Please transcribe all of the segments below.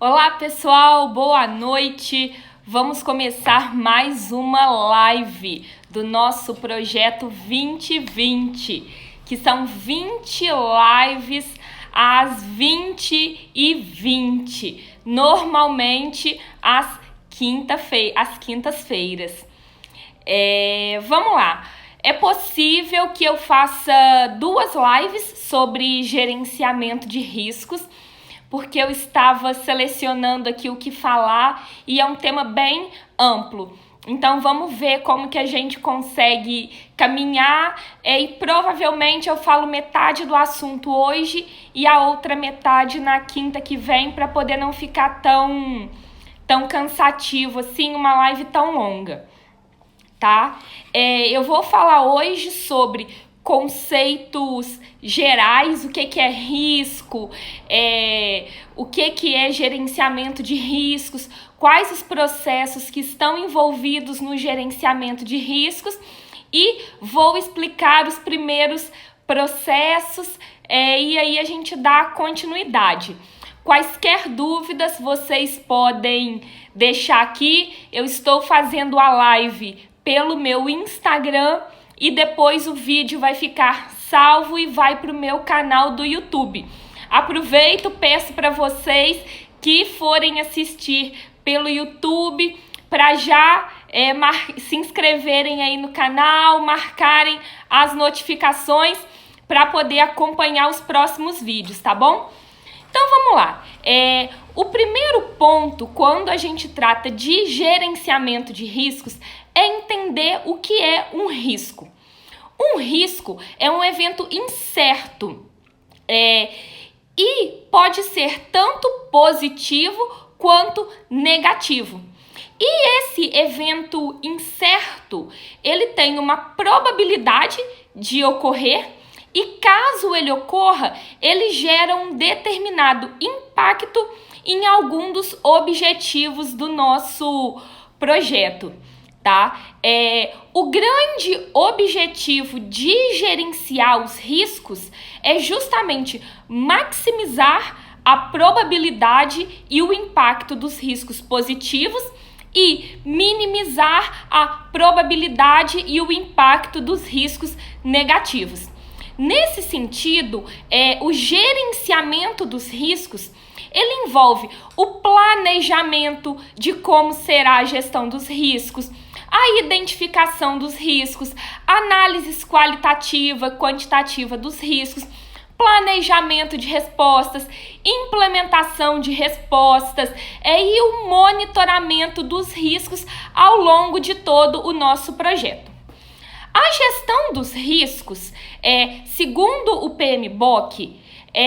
Olá pessoal, boa noite. Vamos começar mais uma live do nosso projeto 2020, que são 20 lives às 20h20, normalmente às quintas-feiras. Vamos lá. É possível que eu faça 2 lives sobre gerenciamento de riscos, porque eu estava selecionando aqui o que falar e é um tema bem amplo. Então vamos ver como que a gente consegue caminhar e provavelmente eu falo metade do assunto hoje e a outra metade na quinta que vem para poder não ficar tão cansativo assim, uma live tão longa, tá? Eu vou falar hoje sobre conceitos gerais, o que é risco, o que é gerenciamento de riscos, quais os processos que estão envolvidos no gerenciamento de riscos e vou explicar os primeiros processos e aí a gente dá continuidade. Quaisquer dúvidas vocês podem deixar aqui, eu estou fazendo a live pelo meu Instagram e depois o vídeo vai ficar salvo e vai para o meu canal do YouTube. Aproveito, peço para vocês que forem assistir pelo YouTube para já se inscreverem aí no canal, marcarem as notificações para poder acompanhar os próximos vídeos, tá bom? Então vamos lá. O primeiro ponto, quando a gente trata de gerenciamento de riscos, é entender o que é um risco. Um risco é um evento incerto e pode ser tanto positivo quanto negativo. E esse evento incerto, ele tem uma probabilidade de ocorrer e caso ele ocorra, ele gera um determinado impacto em algum dos objetivos do nosso projeto, tá? O grande objetivo de gerenciar os riscos é justamente maximizar a probabilidade e o impacto dos riscos positivos e minimizar a probabilidade e o impacto dos riscos negativos. Nesse sentido, o gerenciamento dos riscos, ele envolve o planejamento de como será a gestão dos riscos, a identificação dos riscos, análise qualitativa, quantitativa dos riscos, planejamento de respostas, implementação de respostas e o monitoramento dos riscos ao longo de todo o nosso projeto. A gestão dos riscos, segundo o PMBOK,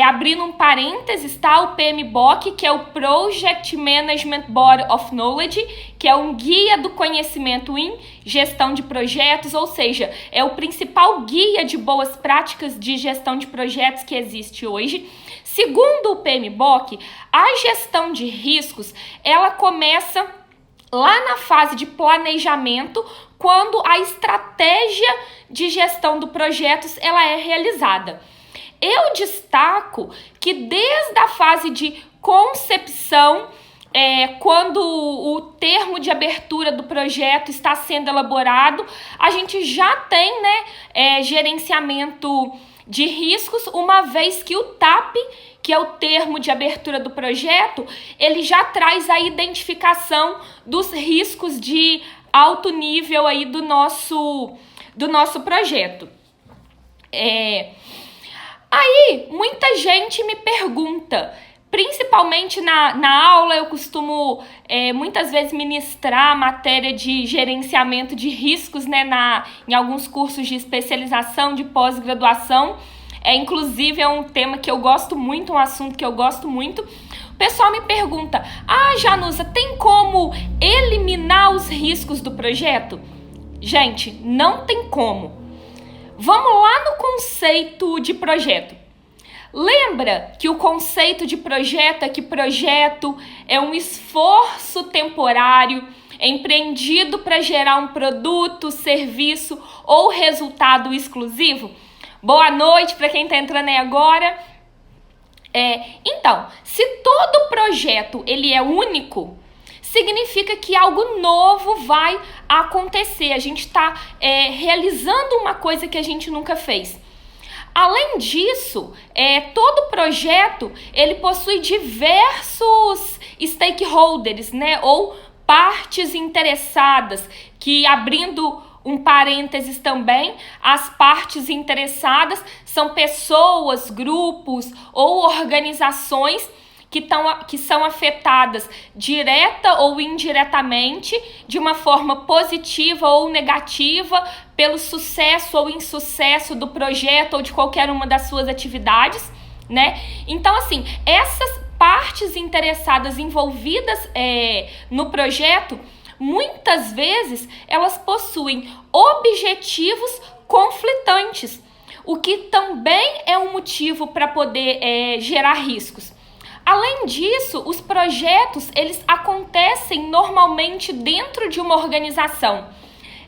abrindo um parênteses, tá? O PMBOK, que é o Project Management Body of Knowledge, que é um guia do conhecimento em gestão de projetos, ou seja, é o principal guia de boas práticas de gestão de projetos que existe hoje. Segundo o PMBOK, a gestão de riscos, ela começa lá na fase de planejamento, quando a estratégia de gestão do projeto ela é realizada. Eu destaco que desde a fase de concepção, quando o termo de abertura do projeto está sendo elaborado, a gente já tem gerenciamento de riscos, uma vez que o TAP, que é o termo de abertura do projeto, ele já traz a identificação dos riscos de alto nível aí do nosso projeto. Aí, muita gente me pergunta, principalmente na aula, eu costumo muitas vezes ministrar a matéria de gerenciamento de riscos, em alguns cursos de especialização, de pós-graduação. Inclusive, é um tema que eu gosto muito, um assunto que eu gosto muito. O pessoal me pergunta, Janusa, tem como eliminar os riscos do projeto? Gente, não tem como. Vamos lá no conceito de projeto. Lembra que o conceito de projeto é que projeto é um esforço temporário empreendido para gerar um produto, serviço ou resultado exclusivo? Boa noite para quem está entrando aí agora. Então, se todo todo projeto ele é único, significa que algo novo vai acontecer. A gente está realizando uma coisa que a gente nunca fez. Além disso, todo projeto ele possui diversos stakeholders, né, ou partes interessadas, que, abrindo um parênteses também, as partes interessadas são pessoas, grupos ou organizações que são afetadas direta ou indiretamente, de uma forma positiva ou negativa, pelo sucesso ou insucesso do projeto ou de qualquer uma das suas atividades, né? Então, assim, essas partes interessadas envolvidas no projeto, muitas vezes elas possuem objetivos conflitantes, o que também é um motivo para poder gerar riscos. Além disso, os projetos eles acontecem normalmente dentro de uma organização.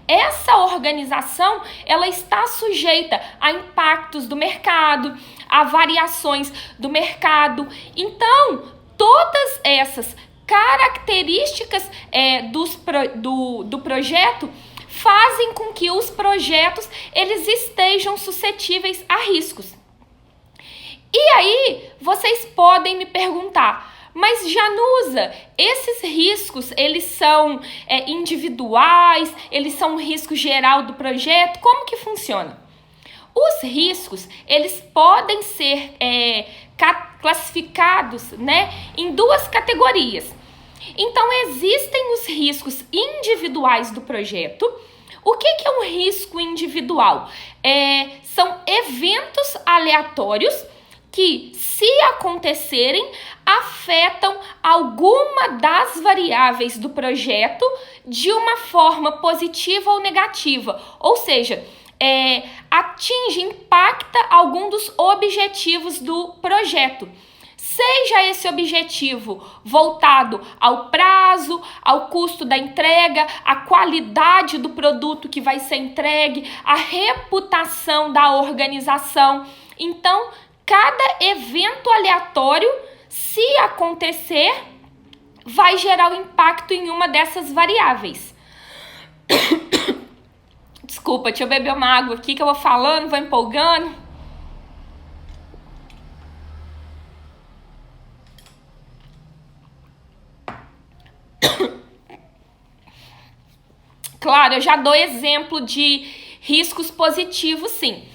Essa organização ela está sujeita a impactos do mercado, a variações do mercado. Então, todas essas características do projeto fazem com que os projetos eles estejam suscetíveis a riscos. E aí, vocês podem me perguntar, mas Janusa, esses riscos, eles são individuais, eles são um risco geral do projeto? Como que funciona? Os riscos, eles podem ser classificados, né, em duas categorias. Então, existem os riscos individuais do projeto. O que é um risco individual? São eventos aleatórios que, se acontecerem, afetam alguma das variáveis do projeto de uma forma positiva ou negativa, ou seja, impacta algum dos objetivos do projeto. Seja esse objetivo voltado ao prazo, ao custo da entrega, à qualidade do produto que vai ser entregue, à reputação da organização. Então, cada evento aleatório, se acontecer, vai gerar um impacto em uma dessas variáveis. Desculpa, deixa eu beber uma água aqui que eu vou falando, vou empolgando. Claro, eu já dou exemplo de riscos positivos, sim.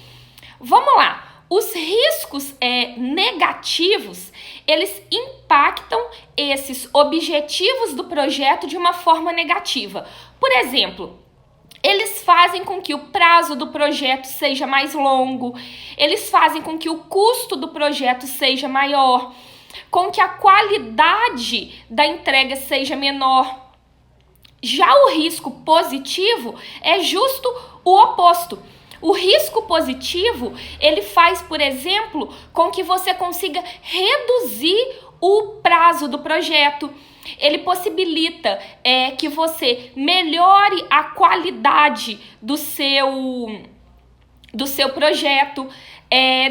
Vamos lá. Os riscos negativos, eles impactam esses objetivos do projeto de uma forma negativa. Por exemplo, eles fazem com que o prazo do projeto seja mais longo, eles fazem com que o custo do projeto seja maior, com que a qualidade da entrega seja menor. Já o risco positivo é justo o oposto. O risco positivo, ele faz, por exemplo, com que você consiga reduzir o prazo do projeto. Ele possibilita que você melhore a qualidade do seu projeto.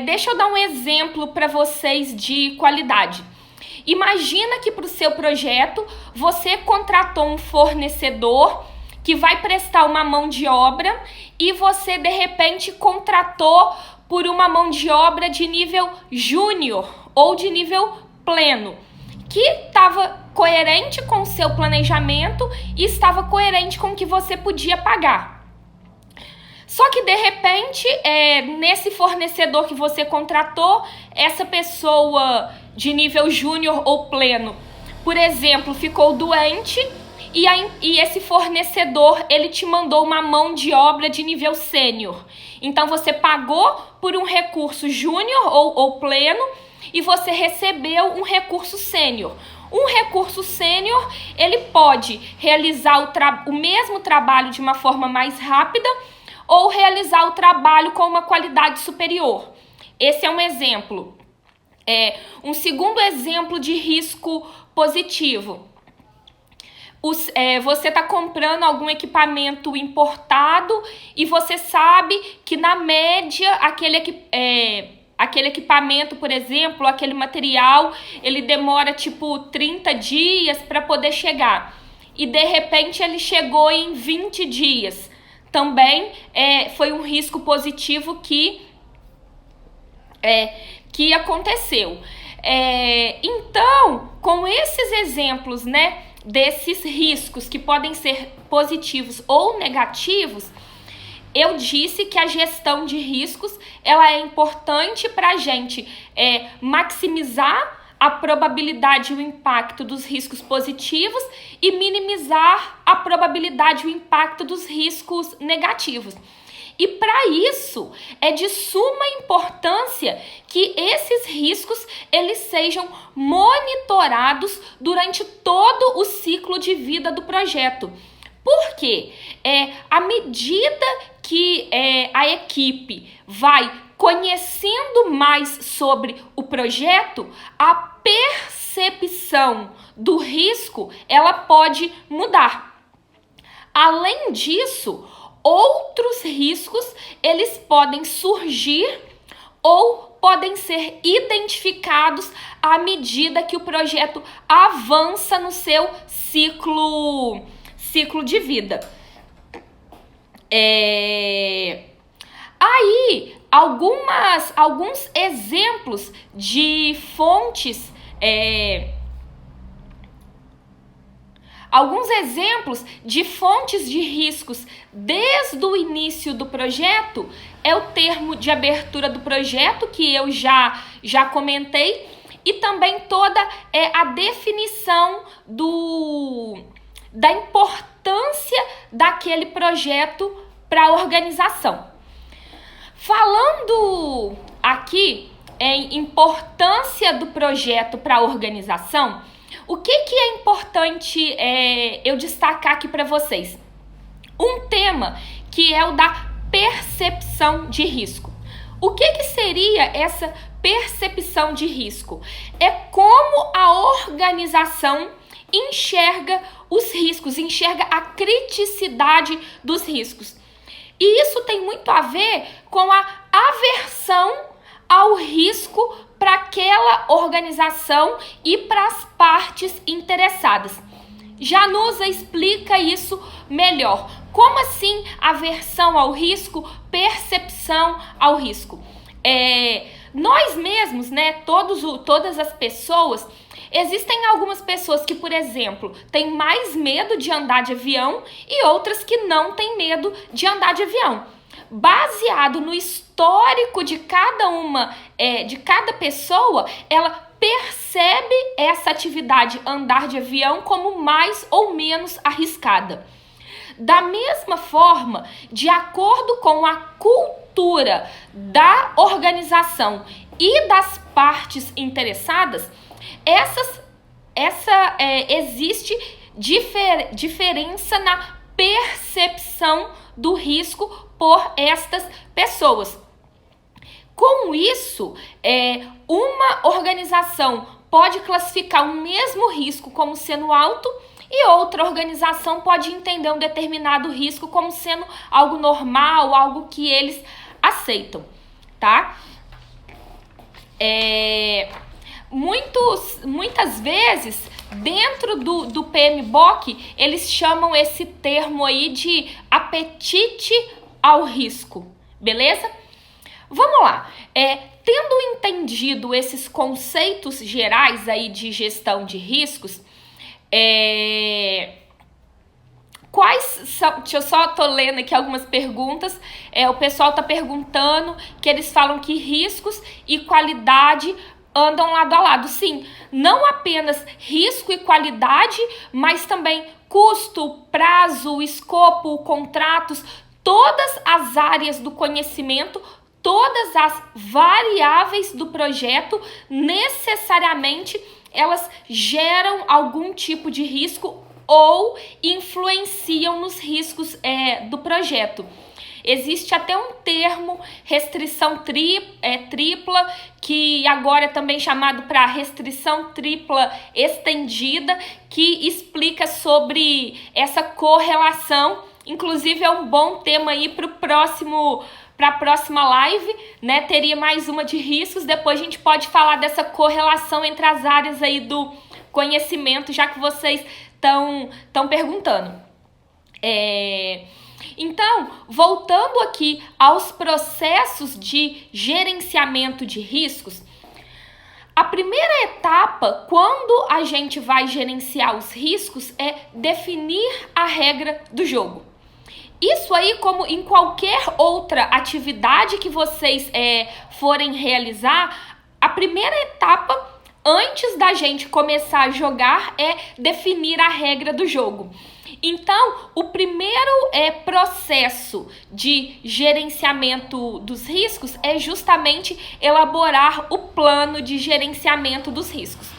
Deixa eu dar um exemplo para vocês de qualidade. Imagina que para o seu projeto você contratou um fornecedor que vai prestar uma mão de obra e você, de repente, contratou por uma mão de obra de nível júnior ou de nível pleno, que estava coerente com o seu planejamento e estava coerente com o que você podia pagar. Só que, de repente, nesse fornecedor que você contratou, essa pessoa de nível júnior ou pleno, por exemplo, ficou doente e esse fornecedor, ele te mandou uma mão de obra de nível sênior. Então, você pagou por um recurso júnior ou pleno e você recebeu um recurso sênior. Um recurso sênior, ele pode realizar o mesmo trabalho de uma forma mais rápida ou realizar o trabalho com uma qualidade superior. Esse é um exemplo. Um segundo exemplo de risco positivo. Você está comprando algum equipamento importado e você sabe que, na média, aquele equipamento, por exemplo, aquele material, ele demora tipo 30 dias para poder chegar. E de repente ele chegou em 20 dias. Também foi um risco positivo que aconteceu. Então, com esses exemplos, né, desses riscos que podem ser positivos ou negativos, eu disse que a gestão de riscos ela é importante para a gente maximizar a probabilidade e o impacto dos riscos positivos e minimizar a probabilidade e o impacto dos riscos negativos. E para isso é de suma importância que esses riscos eles sejam monitorados durante todo o ciclo de vida do projeto. Por quê? À medida que a equipe vai conhecendo mais sobre o projeto, a percepção do risco ela pode mudar. Além disso, outros riscos eles podem surgir ou podem ser identificados à medida que o projeto avança no seu ciclo de vida. Aí, alguns exemplos de fontes, de riscos desde o início do projeto é o termo de abertura do projeto, que eu já comentei, e também toda a definição da importância daquele projeto para a organização. Falando aqui em importância do projeto para a organização, o que é importante eu destacar aqui para vocês? Um tema que é o da percepção de risco. O que seria essa percepção de risco? É como a organização enxerga os riscos, enxerga a criticidade dos riscos. E isso tem muito a ver com a aversão ao risco para aquela organização e para as partes interessadas. Janusa explica isso melhor. Como assim aversão ao risco, percepção ao risco? Nós mesmos, né, todas as pessoas, existem algumas pessoas que, por exemplo, têm mais medo de andar de avião e outras que não têm medo de andar de avião. Baseado no histórico de cada pessoa, ela percebe essa atividade, andar de avião, como mais ou menos arriscada. Da mesma forma, de acordo com a cultura da organização e das partes interessadas, existe diferença na percepção do risco por estas pessoas. Com isso, uma organização pode classificar o mesmo risco como sendo alto e outra organização pode entender um determinado risco como sendo algo normal, algo que eles aceitam, tá? Muitas vezes, dentro do PMBOK, eles chamam esse termo aí de apetite ao risco, beleza? Vamos lá. Tendo entendido esses conceitos gerais aí de gestão de riscos, quais são... Deixa eu só, tô lendo aqui algumas perguntas. O pessoal tá perguntando que eles falam que riscos e qualidade andam lado a lado. Sim, não apenas risco e qualidade, mas também custo, prazo, escopo, contratos, todas as áreas do conhecimento, todas as variáveis do projeto, necessariamente elas geram algum tipo de risco ou influenciam nos riscos do projeto. Existe até um termo, restrição tripla, que agora é também chamado para restrição tripla estendida, que explica sobre essa correlação. Inclusive é um bom tema aí para o para a próxima live, né, teria mais uma de riscos. Depois a gente pode falar dessa correlação entre as áreas aí do conhecimento, já que vocês estão perguntando. Então, voltando aqui aos processos de gerenciamento de riscos, a primeira etapa, quando a gente vai gerenciar os riscos, é definir a regra do jogo. Isso aí, como em qualquer outra atividade que vocês forem realizar, a primeira etapa, antes da gente começar a jogar, é definir a regra do jogo. Então, o primeiro processo de gerenciamento dos riscos é justamente elaborar o plano de gerenciamento dos riscos.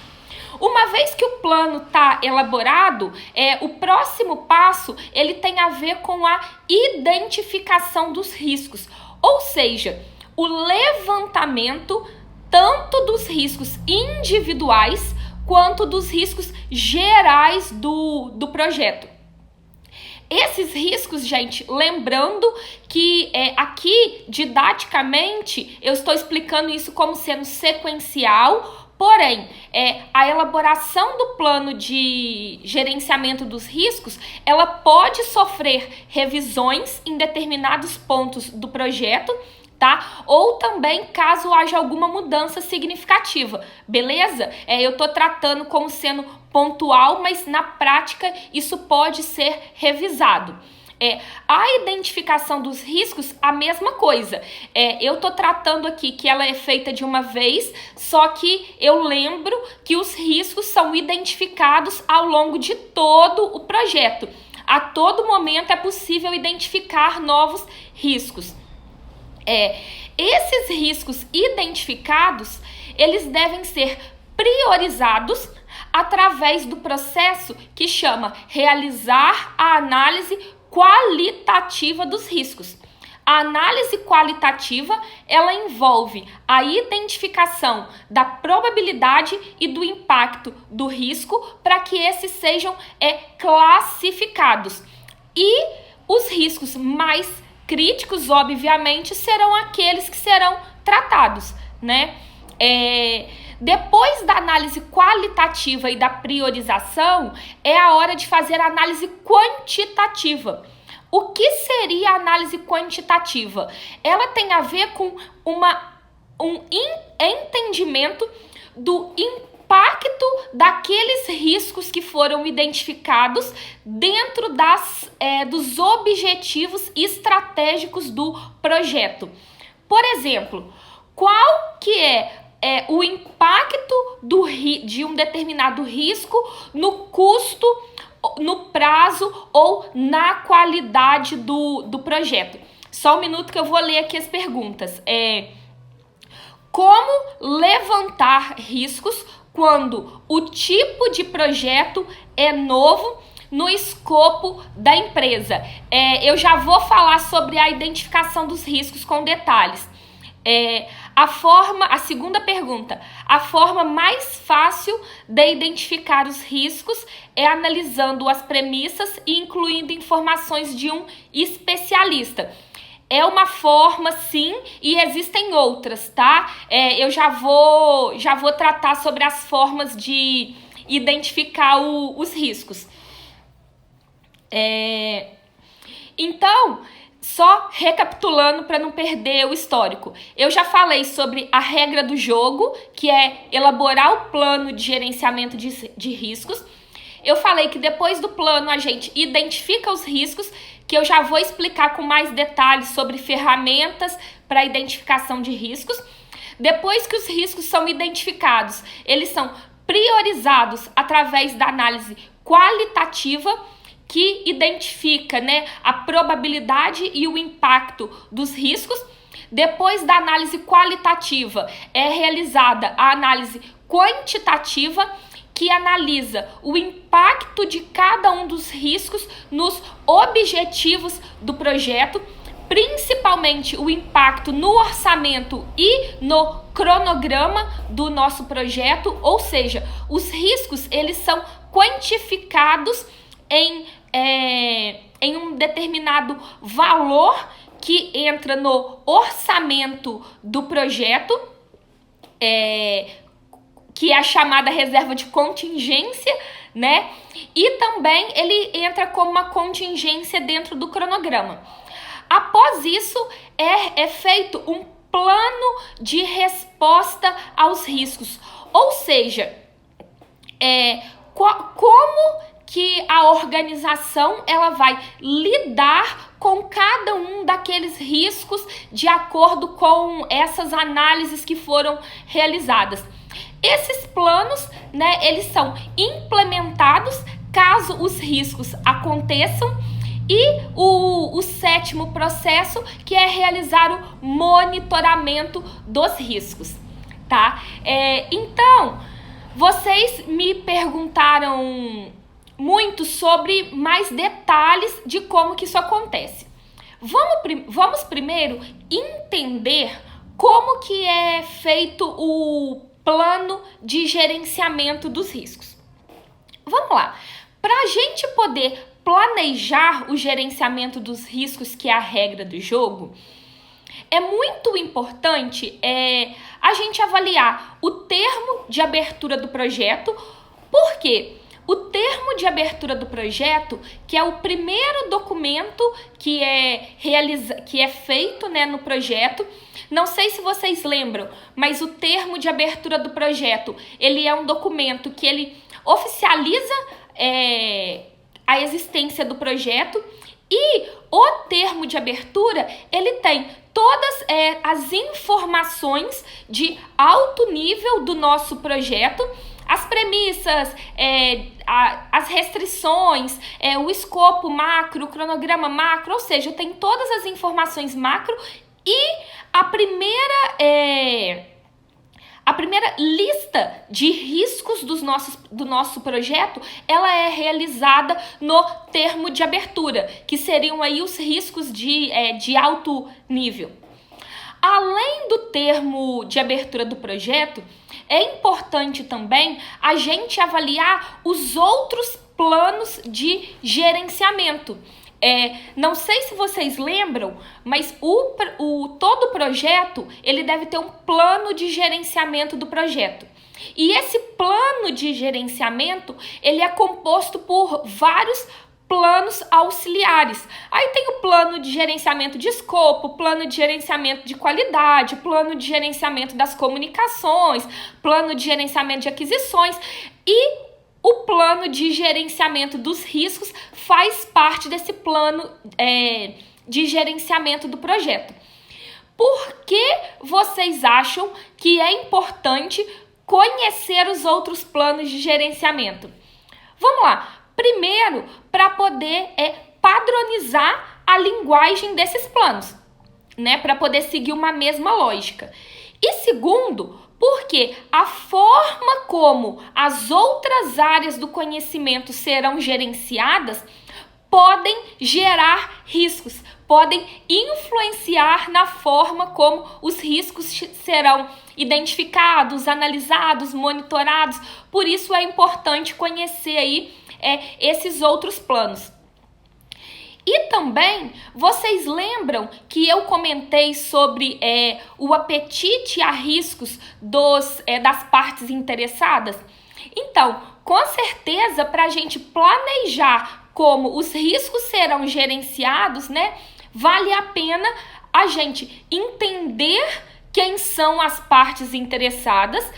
Uma vez que o plano está elaborado, o próximo passo ele tem a ver com a identificação dos riscos, ou seja, o levantamento tanto dos riscos individuais quanto dos riscos gerais do projeto. Esses riscos, gente, lembrando que aqui, didaticamente, eu estou explicando isso como sendo sequencial, porém, a elaboração do plano de gerenciamento dos riscos, ela pode sofrer revisões em determinados pontos do projeto, tá? Ou também caso haja alguma mudança significativa, beleza? Eu tô tratando como sendo pontual, mas na prática isso pode ser revisado. A identificação dos riscos, a mesma coisa. Eu tô tratando aqui que ela é feita de uma vez, só que eu lembro que os riscos são identificados ao longo de todo o projeto. A todo momento é possível identificar novos riscos. Esses riscos identificados, eles devem ser priorizados através do processo que chama realizar a análise qualitativa dos riscos. A análise qualitativa, ela envolve a identificação da probabilidade e do impacto do risco para que esses sejam classificados. E os riscos mais críticos, obviamente, serão aqueles que serão tratados, né? Depois da análise qualitativa e da priorização, é a hora de fazer a análise quantitativa. O que seria a análise quantitativa? Ela tem a ver com um entendimento do impacto daqueles riscos que foram identificados dentro dos objetivos estratégicos do projeto. Por exemplo, qual que é o impacto de um determinado risco no custo, no prazo ou na qualidade do projeto? Só um minuto que eu vou ler aqui as perguntas. Como levantar riscos quando o tipo de projeto é novo no escopo da empresa? Eu já vou falar sobre a identificação dos riscos com detalhes. A segunda pergunta, a forma mais fácil de identificar os riscos é analisando as premissas e incluindo informações de um especialista. É uma forma, sim, e existem outras, tá? Eu já vou tratar sobre as formas de identificar os riscos. Então, só recapitulando para não perder o histórico. Eu já falei sobre a regra do jogo, que é elaborar o plano de gerenciamento de riscos. Eu falei que depois do plano a gente identifica os riscos, que eu já vou explicar com mais detalhes sobre ferramentas para identificação de riscos. Depois que os riscos são identificados, eles são priorizados através da análise qualitativa, que identifica, né, a probabilidade e o impacto dos riscos. Depois da análise qualitativa, é realizada a análise quantitativa, que analisa o impacto de cada um dos riscos nos objetivos do projeto, principalmente o impacto no orçamento e no cronograma do nosso projeto, ou seja, os riscos eles são quantificados em um determinado valor que entra no orçamento do projeto, que é a chamada reserva de contingência, né? E também ele entra como uma contingência dentro do cronograma. Após isso, é feito um plano de resposta aos riscos. Ou seja, como que a organização ela vai lidar com cada um daqueles riscos de acordo com essas análises que foram realizadas. Esses planos, né, eles são implementados caso os riscos aconteçam. E o sétimo processo, que é realizar o monitoramento dos riscos, tá? Então, vocês me perguntaram muito sobre mais detalhes de como que isso acontece. Vamos primeiro entender como que é feito o plano de gerenciamento dos riscos. Vamos lá. Para a gente poder planejar o gerenciamento dos riscos, que é a regra do jogo, é muito importante a gente avaliar o termo de abertura do projeto. Por quê? O termo de abertura do projeto, que é o primeiro documento que é feito, né, no projeto. Não sei se vocês lembram, mas o termo de abertura do projeto, ele é um documento que ele oficializa a existência do projeto, e o termo de abertura, ele tem todas as informações de alto nível do nosso projeto, as premissas, as restrições, o escopo macro, o cronograma macro, ou seja, tem todas as informações macro, e a primeira lista de riscos do nosso projeto, ela é realizada no termo de abertura, que seriam aí os riscos de alto nível. Além do termo de abertura do projeto, é importante também a gente avaliar os outros planos de gerenciamento. Não sei se vocês lembram, mas todo projeto, ele deve ter um plano de gerenciamento do projeto. E esse plano de gerenciamento, ele é composto por vários planos auxiliares. Aí tem o plano de gerenciamento de escopo, plano de gerenciamento de qualidade, plano de gerenciamento das comunicações, plano de gerenciamento de aquisições, e o plano de gerenciamento dos riscos faz parte desse plano de gerenciamento do projeto. Por que vocês acham que é importante conhecer os outros planos de gerenciamento? Vamos lá. Primeiro, para poder padronizar a linguagem desses planos, né? Para poder seguir uma mesma lógica. E segundo, porque a forma como as outras áreas do conhecimento serão gerenciadas podem gerar riscos, podem influenciar na forma como os riscos serão identificados, analisados, monitorados. Por isso é importante conhecer aí esses outros planos. E também, vocês lembram que eu comentei sobre o apetite a riscos das partes interessadas? Então, com certeza, para a gente planejar como os riscos serão gerenciados, né, vale a pena a gente entender quem são as partes interessadas,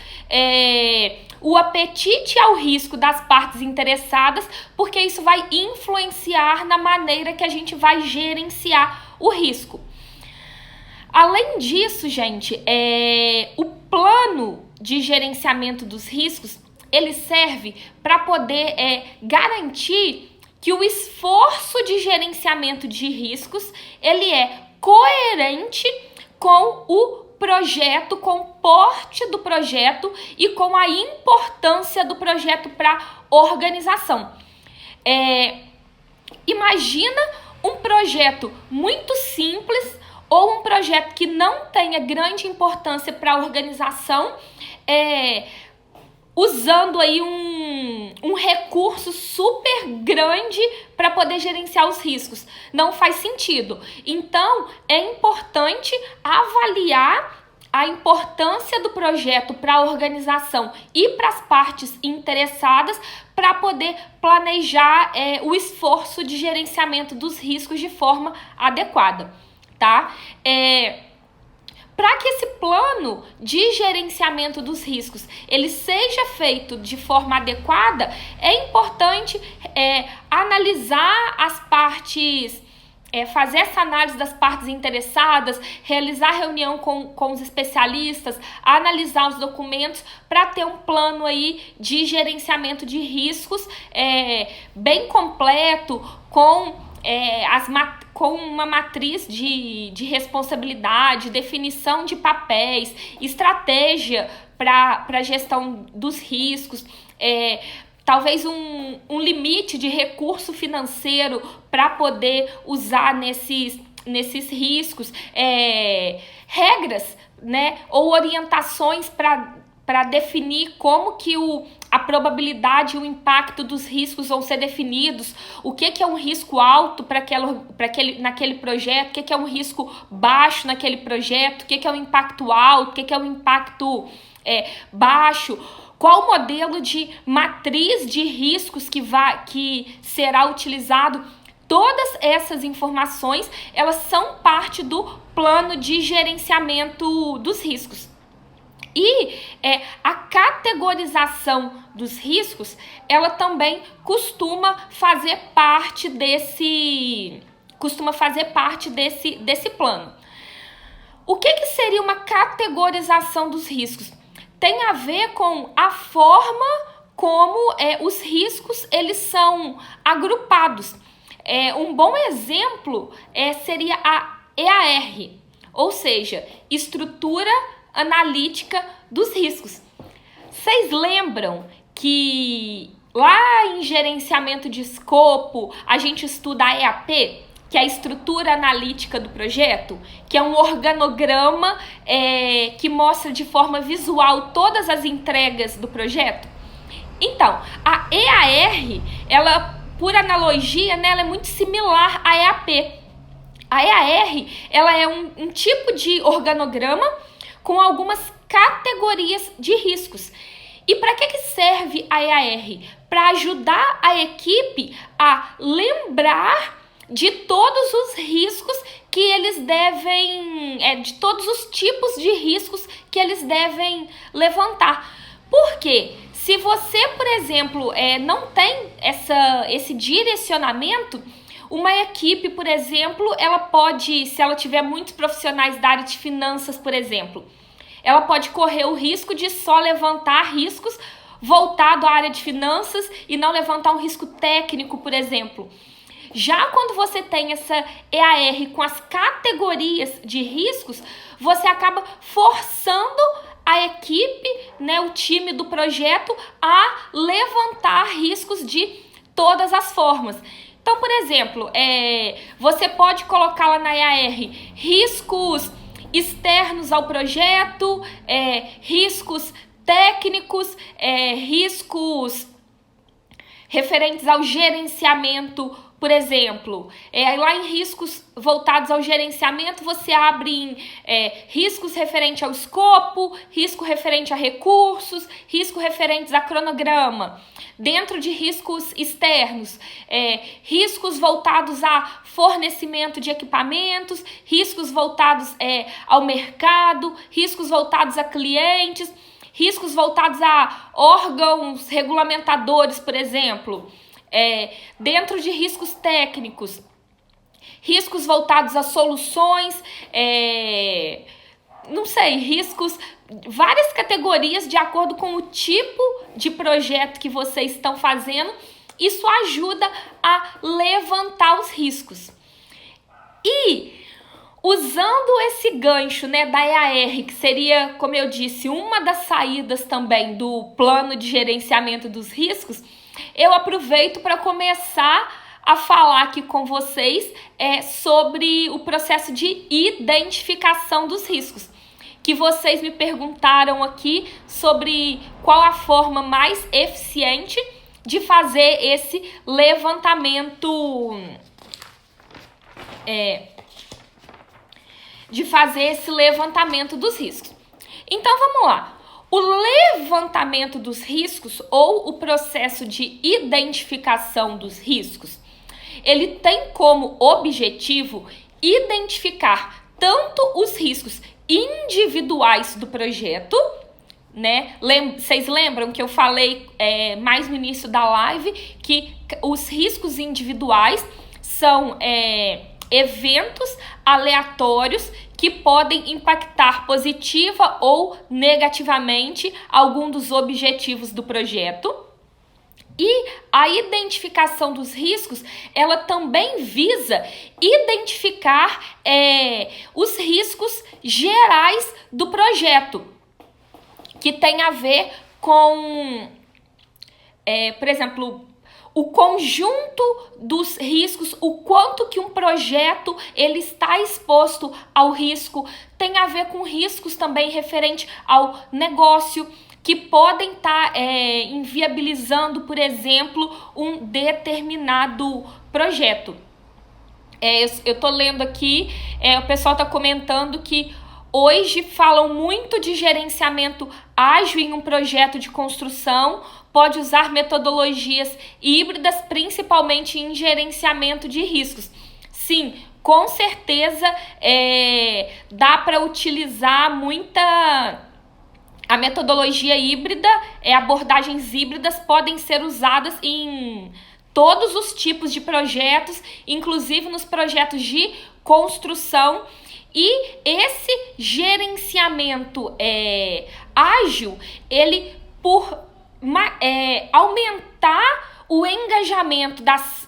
o apetite ao risco das partes interessadas, porque isso vai influenciar na maneira que a gente vai gerenciar o risco. Além disso, gente, o plano de gerenciamento dos riscos, ele serve para poder garantir que o esforço de gerenciamento de riscos, ele é coerente com o projeto, com o porte do projeto e com a importância do projeto para a organização. Imagina um projeto muito simples ou um projeto que não tenha grande importância para a organização, usando aí um recurso super grande para poder gerenciar os riscos. Não faz sentido. Então, é importante avaliar a importância do projeto para a organização e para as partes interessadas para poder planejar o esforço de gerenciamento dos riscos de forma adequada, tá? Para que esse plano de gerenciamento dos riscos ele seja feito de forma adequada, é importante analisar as partes, fazer essa análise das partes interessadas, realizar reunião com os especialistas, analisar os documentos para ter um plano aí de gerenciamento de riscos bem completo, com uma matriz de responsabilidade, definição de papéis, estratégia para a gestão dos riscos, talvez um limite de recurso financeiro para poder usar nesses riscos, regras, né, ou orientações para definir como que a probabilidade e o impacto dos riscos vão ser definidos, o que é um risco alto naquele projeto, o que é um risco baixo naquele projeto, o que é um impacto alto, o que é um impacto baixo, qual o modelo de matriz de riscos que será utilizado. Todas essas informações, elas são parte do plano de gerenciamento dos riscos. E a categorização dos riscos, ela também costuma fazer parte desse plano. O que seria uma categorização dos riscos? Tem a ver com a forma como os riscos eles são agrupados. Um bom exemplo seria a EAR, ou seja, Estrutura Analítica dos Riscos. Vocês lembram que lá em gerenciamento de escopo a gente estuda a EAP, que é a estrutura analítica do projeto, que é um organograma que mostra de forma visual todas as entregas do projeto? Então, a EAR, ela, por analogia, né, ela é muito similar à EAP. A EAR, ela é um tipo de organograma com algumas categorias de riscos. E para que serve a EAR? Para ajudar a equipe a lembrar de todos os riscos que eles devem, de todos os tipos de riscos que eles devem levantar. Por quê? Se você, por exemplo, não tem esse direcionamento, uma equipe, por exemplo, ela pode, se ela tiver muitos profissionais da área de finanças, por exemplo, ela pode correr o risco de só levantar riscos voltado à área de finanças e não levantar um risco técnico, por exemplo. Já quando você tem essa EAR com as categorias de riscos, você acaba forçando a equipe, né, o time do projeto, a levantar riscos de todas as formas. Então, por exemplo, você pode colocar lá na EAR riscos externos ao projeto, riscos técnicos, riscos referentes ao gerenciamento. Por exemplo, lá em riscos voltados ao gerenciamento, você abre em riscos referentes ao escopo, risco referente a recursos, risco referentes a cronograma. Dentro de riscos externos, riscos voltados a fornecimento de equipamentos, riscos voltados ao mercado, riscos voltados a clientes, riscos voltados a órgãos regulamentadores, por exemplo. Dentro de riscos técnicos, riscos voltados a soluções, riscos, várias categorias de acordo com o tipo de projeto que vocês estão fazendo. Isso ajuda a levantar os riscos. E usando esse gancho, né, da EAR, que seria, como eu disse, uma das saídas também do plano de gerenciamento dos riscos, eu aproveito para começar a falar aqui com vocês sobre o processo de identificação dos riscos, que vocês me perguntaram aqui sobre qual a forma mais eficiente de fazer esse levantamento dos riscos. Então vamos lá. O levantamento dos riscos ou o processo de identificação dos riscos, ele tem como objetivo identificar tanto os riscos individuais do projeto, né? Vocês lembram que eu falei mais no início da live que os riscos individuais são eventos aleatórios que podem impactar positiva ou negativamente algum dos objetivos do projeto. E a identificação dos riscos, ela também visa identificar os riscos gerais do projeto, que tem a ver com, por exemplo, o conjunto dos riscos, o quanto que um projeto ele está exposto ao risco, tem a ver com riscos também referente ao negócio, que podem estar inviabilizando, por exemplo, um determinado projeto. Eu estou lendo aqui, o pessoal está comentando que hoje falam muito de gerenciamento ágil em um projeto de construção, pode usar metodologias híbridas, principalmente em gerenciamento de riscos. Sim, com certeza dá para utilizar a metodologia híbrida, abordagens híbridas podem ser usadas em todos os tipos de projetos, inclusive nos projetos de construção. E esse gerenciamento ágil, ele por aumentar o engajamento das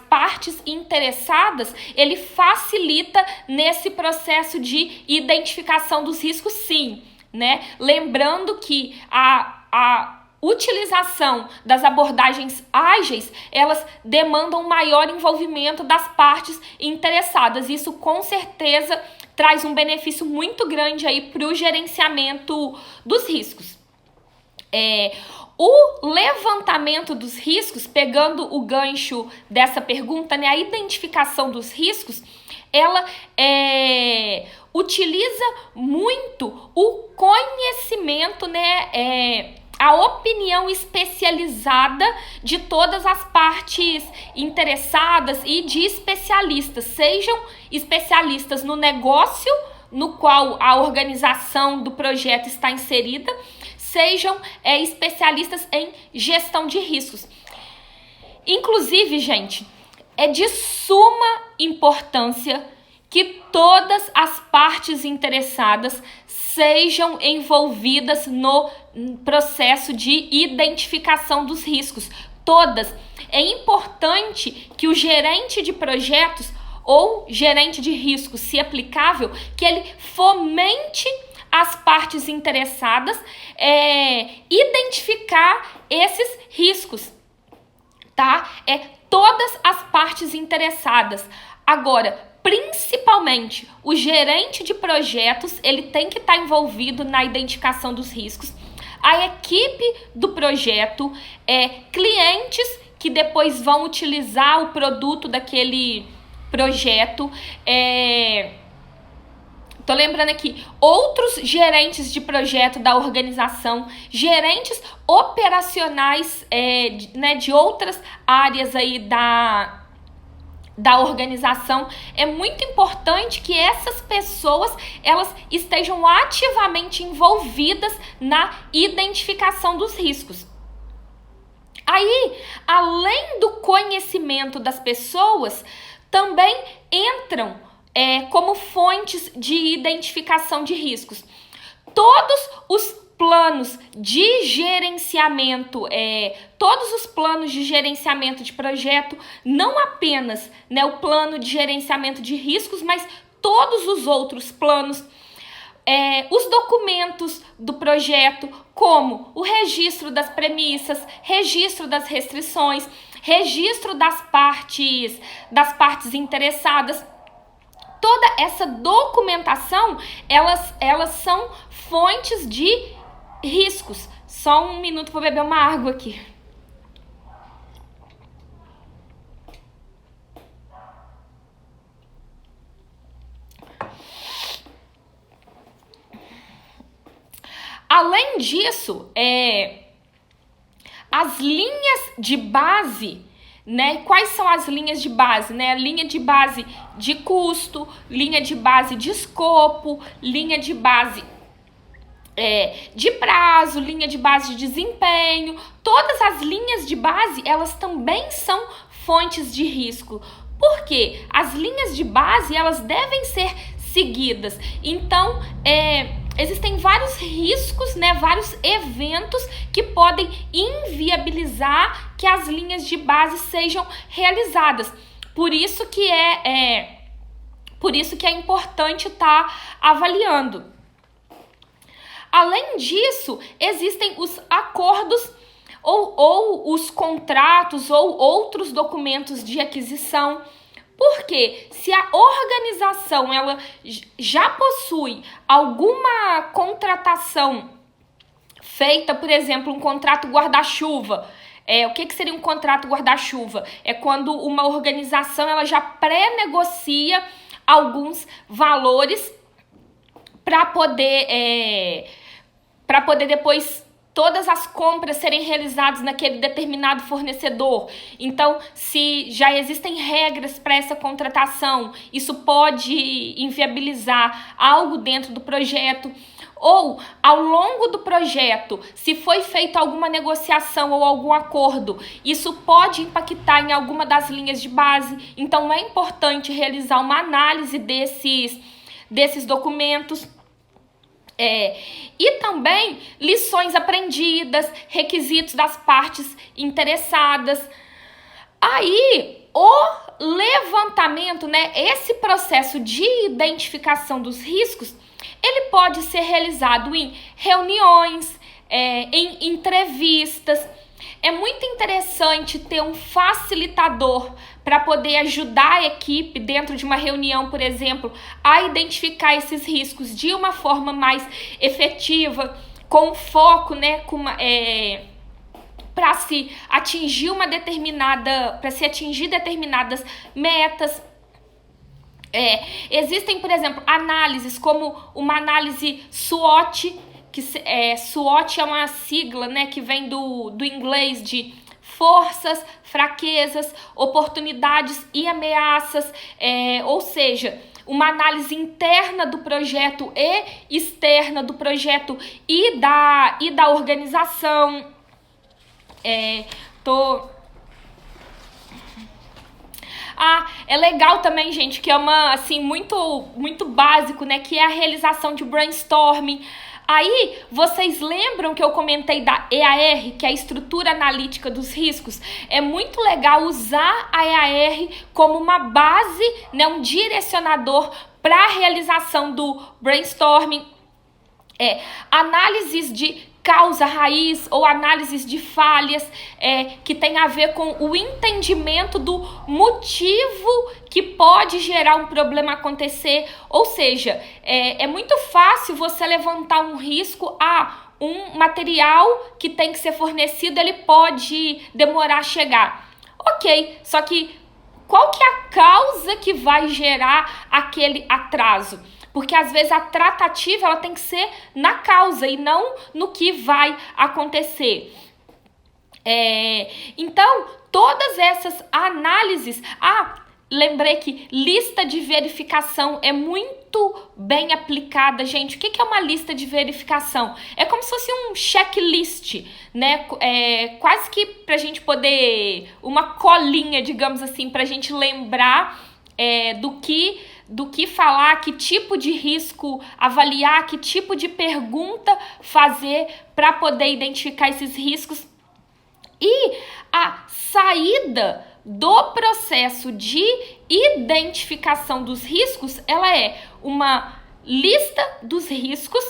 partes interessadas, ele facilita nesse processo de identificação dos riscos, sim, né? Lembrando que a utilização das abordagens ágeis, elas demandam maior envolvimento das partes interessadas. Isso com certeza traz um benefício muito grande aí para o gerenciamento dos riscos. O levantamento dos riscos, pegando o gancho dessa pergunta, né, a identificação dos riscos, ela utiliza muito o conhecimento, né, a opinião especializada de todas as partes interessadas e de especialistas, sejam especialistas no negócio no qual a organização do projeto está inserida, sejam especialistas em gestão de riscos. Inclusive, gente, é de suma importância que todas as partes interessadas sejam envolvidas no processo de identificação dos riscos. Todas. É importante que o gerente de projetos ou gerente de riscos, se aplicável, que ele fomente as partes interessadas identificar esses riscos, tá? Todas as partes interessadas. Agora, principalmente o gerente de projetos, ele tem que estar envolvido na identificação dos riscos. A equipe do projeto, clientes que depois vão utilizar o produto daquele projeto, tô lembrando aqui, outros gerentes de projeto da organização, gerentes operacionais né, de outras áreas aí da organização. É muito importante que essas pessoas elas estejam ativamente envolvidas na identificação dos riscos. Aí, além do conhecimento das pessoas, também entram como fontes de identificação de riscos todos os planos de gerenciamento, todos os planos de gerenciamento de projeto, não apenas, né, o plano de gerenciamento de riscos, mas todos os outros planos, os documentos do projeto, como o registro das premissas, registro das restrições, registro das partes interessadas. Toda essa documentação, elas são fontes de riscos. Só um minuto para beber uma água aqui. Além disso, as linhas de base, né? Quais são as linhas de base, né? Linha de base de custo, linha de base de escopo, linha de base de prazo, linha de base de desempenho. Todas as linhas de base, elas também são fontes de risco. Por quê? As linhas de base, elas devem ser seguidas. Então, existem vários riscos, né, vários eventos que podem inviabilizar que as linhas de base sejam realizadas. Por isso que é importante estar avaliando. Além disso, existem os acordos ou os contratos ou outros documentos de aquisição. Porque se a organização ela já possui alguma contratação feita, por exemplo, um contrato guarda-chuva. O que seria um contrato guarda-chuva? É quando uma organização ela já pré-negocia alguns valores para poder depois todas as compras serem realizadas naquele determinado fornecedor. Então, se já existem regras para essa contratação, isso pode inviabilizar algo dentro do projeto. Ou, ao longo do projeto, se foi feita alguma negociação ou algum acordo, isso pode impactar em alguma das linhas de base. Então, é importante realizar uma análise desses documentos. E também lições aprendidas, requisitos das partes interessadas. Aí, o levantamento, né, esse processo de identificação dos riscos, ele pode ser realizado em reuniões, em entrevistas. É muito interessante ter um facilitador para poder ajudar a equipe dentro de uma reunião, por exemplo, a identificar esses riscos de uma forma mais efetiva, com foco, né, para se atingir determinadas metas. Existem, por exemplo, análises como uma análise SWOT, SWOT é uma sigla, né, que vem do inglês de forças, fraquezas, oportunidades e ameaças, ou seja, uma análise interna do projeto e externa do projeto e da organização. É legal também, gente, que é muito básico, né, que é a realização de brainstorming. Aí, vocês lembram que eu comentei da EAR, que é a estrutura analítica dos riscos? É muito legal usar a EAR como uma base, né, um direcionador para a realização do brainstorming. Análises de causa raiz ou análises de falhas que tem a ver com o entendimento do motivo que pode gerar um problema acontecer. Ou seja, é muito fácil você levantar um risco um material que tem que ser fornecido, ele pode demorar a chegar. Ok, só que qual que é a causa que vai gerar aquele atraso? Porque às vezes a tratativa ela tem que ser na causa e não no que vai acontecer. Então, todas essas análises... lembrei que lista de verificação é muito bem aplicada, gente. O que é uma lista de verificação? É como se fosse um checklist, né? Quase que pra gente poder... uma colinha, digamos assim, pra gente lembrar do que falar, que tipo de risco avaliar, que tipo de pergunta fazer para poder identificar esses riscos. E a saída do processo de identificação dos riscos, ela é uma lista dos riscos.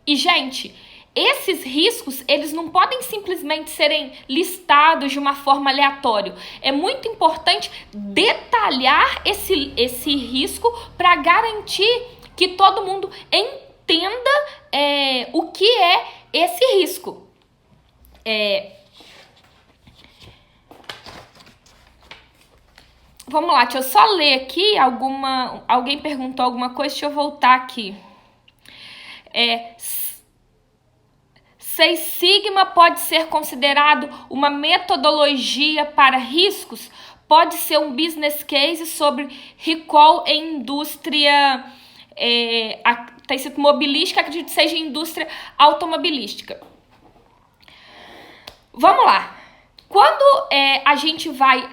E, gente, esses riscos, eles não podem simplesmente serem listados de uma forma aleatória. É muito importante detalhar esse risco para garantir que todo mundo entenda o que é esse risco. Vamos lá, deixa eu só ler aqui alguém perguntou alguma coisa, deixa eu voltar aqui. Seis Sigma pode ser considerado uma metodologia para riscos? Pode ser um business case sobre recall em indústria mobilística, acredito que seja indústria automobilística. Vamos lá. Quando a gente vai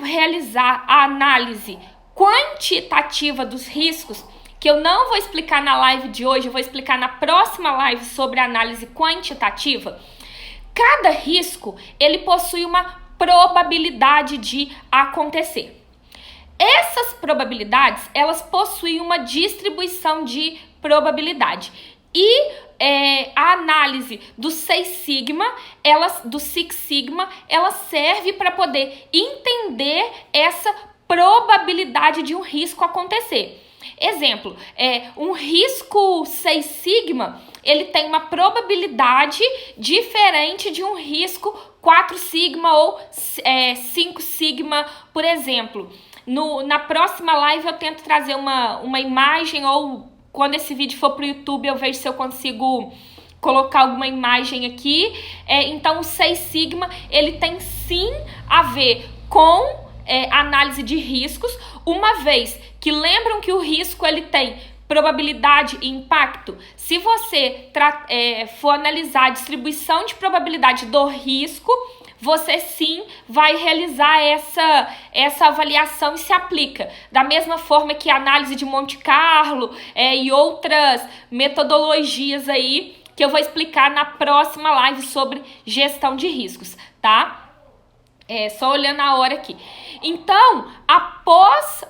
realizar a análise quantitativa dos riscos, que eu não vou explicar na live de hoje, eu vou explicar na próxima live sobre a análise quantitativa, cada risco, ele possui uma probabilidade de acontecer. Essas probabilidades, elas possuem uma distribuição de probabilidade. E a análise do Six Sigma, ela serve para poder entender essa probabilidade de um risco acontecer. Exemplo, um risco 6 sigma, ele tem uma probabilidade diferente de um risco 4 sigma ou 5 sigma, por exemplo. Na próxima live eu tento trazer uma imagem, ou quando esse vídeo for para o YouTube eu vejo se eu consigo colocar alguma imagem aqui. Então o 6 sigma, ele tem sim a ver com análise de riscos, uma vez que lembram que o risco ele tem probabilidade e impacto. Se você for analisar a distribuição de probabilidade do risco, você sim vai realizar essa avaliação e se aplica. Da mesma forma que a análise de Monte Carlo e outras metodologias aí que eu vou explicar na próxima live sobre gestão de riscos, tá? Só olhando a hora aqui. Então, após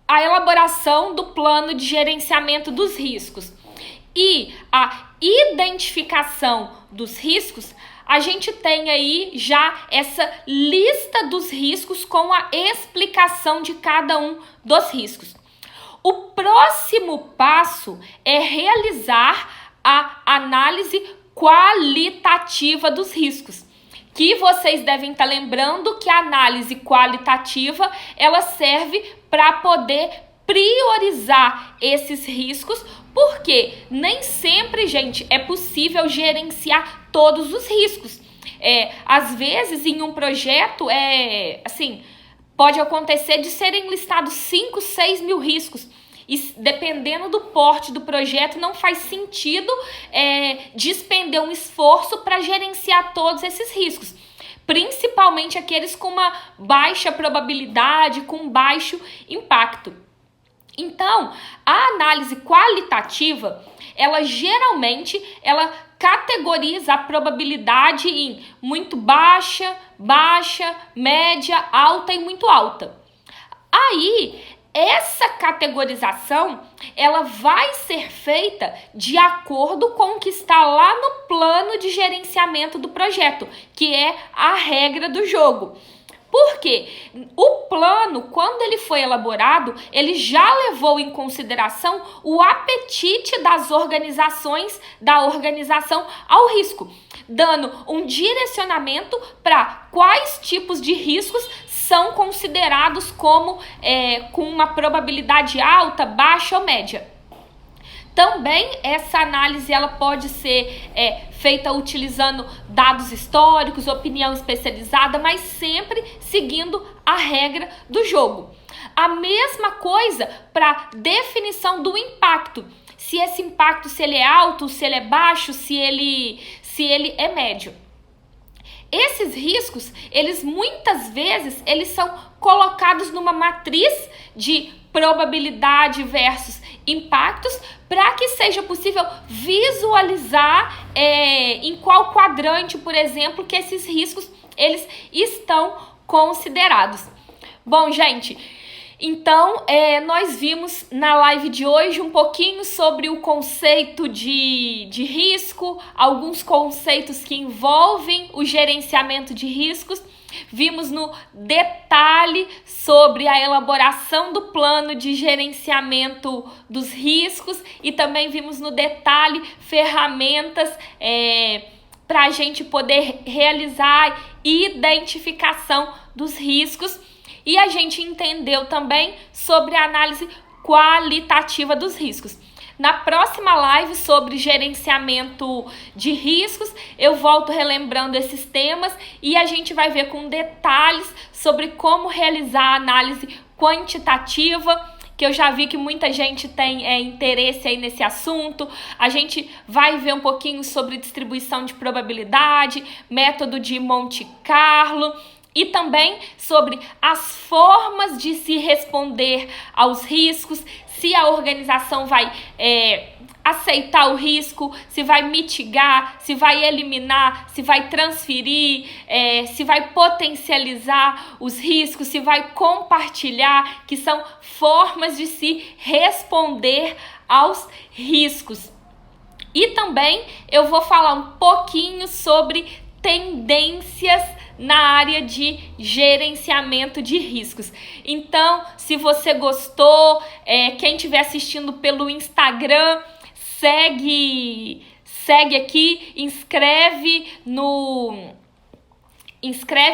a elaboração do plano de gerenciamento dos riscos e a identificação dos riscos, a gente tem aí já essa lista dos riscos com a explicação de cada um dos riscos. O próximo passo é realizar a análise qualitativa dos riscos, que vocês devem estar lembrando que a análise qualitativa, ela serve para poder priorizar esses riscos, porque nem sempre, gente, é possível gerenciar todos os riscos. Às vezes, em um projeto, pode acontecer de serem listados 5, 6 mil riscos. E dependendo do porte do projeto, não faz sentido despender um esforço para gerenciar todos esses riscos, principalmente aqueles com uma baixa probabilidade, com baixo impacto. Então, a análise qualitativa, ela geralmente categoriza a probabilidade em muito baixa, média, alta e muito alta. Aí, essa categorização, ela vai ser feita de acordo com o que está lá no plano de gerenciamento do projeto, que é a regra do jogo. Por quê? O plano, quando ele foi elaborado, ele já levou em consideração o apetite das organizações, da organização ao risco, dando um direcionamento para quais tipos de riscos são considerados como com uma probabilidade alta, baixa ou média. Também essa análise ela pode ser feita utilizando dados históricos, opinião especializada, mas sempre seguindo a regra do jogo. A mesma coisa para definição do impacto. Se esse impacto, se ele é alto, se ele é baixo, se ele é médio. Esses riscos, eles muitas vezes, eles são colocados numa matriz de probabilidade versus impactos, para que seja possível visualizar em qual quadrante, por exemplo, que esses riscos eles estão considerados. Bom, gente, então nós vimos na live de hoje um pouquinho sobre o conceito de risco, alguns conceitos que envolvem o gerenciamento de riscos. Vimos no detalhe sobre a elaboração do plano de gerenciamento dos riscos e também vimos no detalhe ferramentas para a gente poder realizar identificação dos riscos, e a gente entendeu também sobre a análise qualitativa dos riscos. Na próxima live sobre gerenciamento de riscos, eu volto relembrando esses temas e a gente vai ver com detalhes sobre como realizar a análise quantitativa, que eu já vi que muita gente tem interesse aí nesse assunto. A gente vai ver um pouquinho sobre distribuição de probabilidade, método de Monte Carlo e também sobre as formas de se responder aos riscos, se a organização vai aceitar o risco, se vai mitigar, se vai eliminar, se vai transferir, se vai potencializar os riscos, se vai compartilhar, que são formas de se responder aos riscos. E também eu vou falar um pouquinho sobre tendências na área de gerenciamento de riscos. Então, se você gostou, quem estiver assistindo pelo Instagram, segue aqui, inscreve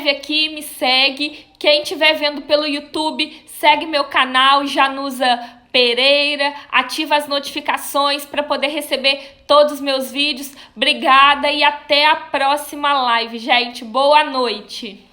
aqui, me segue. Quem estiver vendo pelo YouTube, segue meu canal, Janusa Pereira, ativa as notificações para poder receber todos os meus vídeos. Obrigada e até a próxima live, gente. Boa noite.